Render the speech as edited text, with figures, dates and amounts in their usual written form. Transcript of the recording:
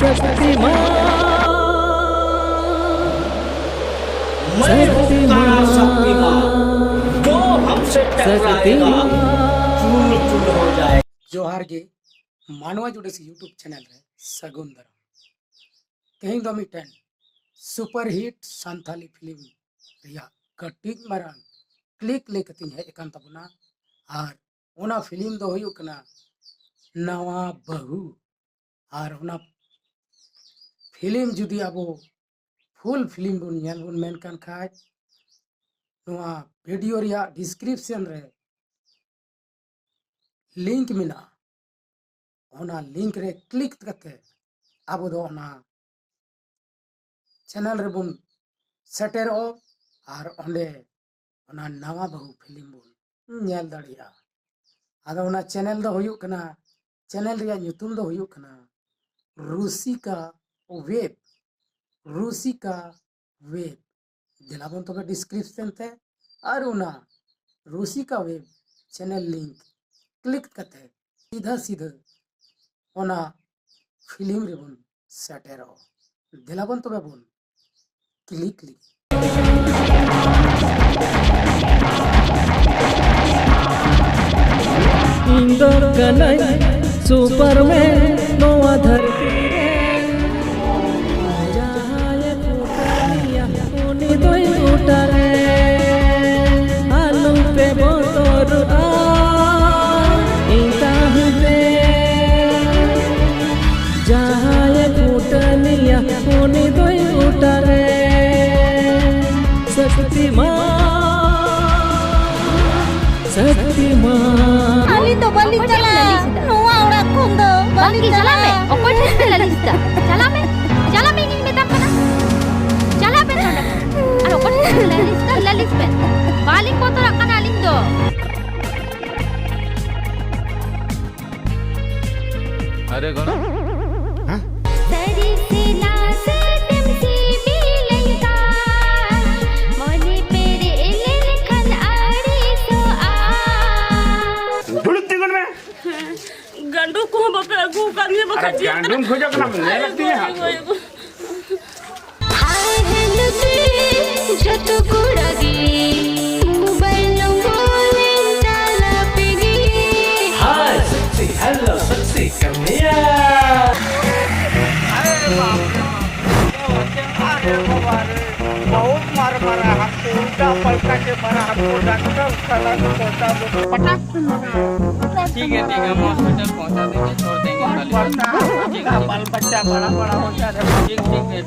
मैं हूँ काला शक्तिमान, जो हमसे टकराएगा चूर चूर हो जाए। जोहार गे मानवा जुड़े से यूट्यूब चैनल रे सगुन दाराम तेहन दो मिटन सुपरहिट सान्थाली फिल्म रिया कटिक मारांग क्लिक लेकती है एकान तबना और ओना फिल्म दो हुयु कना नवा बहु और ओना फिल्म जुदी अबो फुल फिल्म बुन नेल बुन मेन कान खाय नवा वीडियो रिया डिस्क्रिप्शन रे लिंक मिना ओना लिंक रे क्लिक करते अब दो ओना चैनल रे बुन सेटेरो और ओंडे ओना नवा बहु फिल्म बुन नेल दाड़िया आदो ओना चैनल दो हुयु कना चैनल रिया ᱧᱩᱛᱩᱢ दो हुयु कना रूसिका वेब दिलाबन तो डिस्क्रिप्शन ते और ओना Rusika web channel link click करते सीधा सीधा ओना फिल्म रे बुन सेटेरो दिलाबन तो बुन क्लिक इंदो कनाई सुपरमैन नोआ धरती रे जहाए फुटनिया उनी दोई उटारे आलू पे बोतोर आ इंता हुते जहाए फुटनिया उनी दोई उटारे Shaktimaan Ali to balik chala noa orang kondo balik chala me okoi theste lalista chala me ingin metam kana chala pe nonda aro okoi theste lalis pe balik motor akan alindo अरे गणा sari sila setem si bilayta mone pere lekhan ari so a गंडू को बापे अगू कांगे बखजी गांडूम खोजा कना ले लगती है hi hello ते जत कुड़गी मोबाइल नंबर डाला Peggy hi sexy hello sexy come here. बहुत मार मारा हमको उल्टा पलटा के मारा हमको डॉक्टर साला को पहुंचा दो पटाख से मारा। ठीक है हम हॉस्पिटल पहुंचा देंगे छोड़ देंगे बाल बच्चा बड़ा बड़ा होता है। ठीक है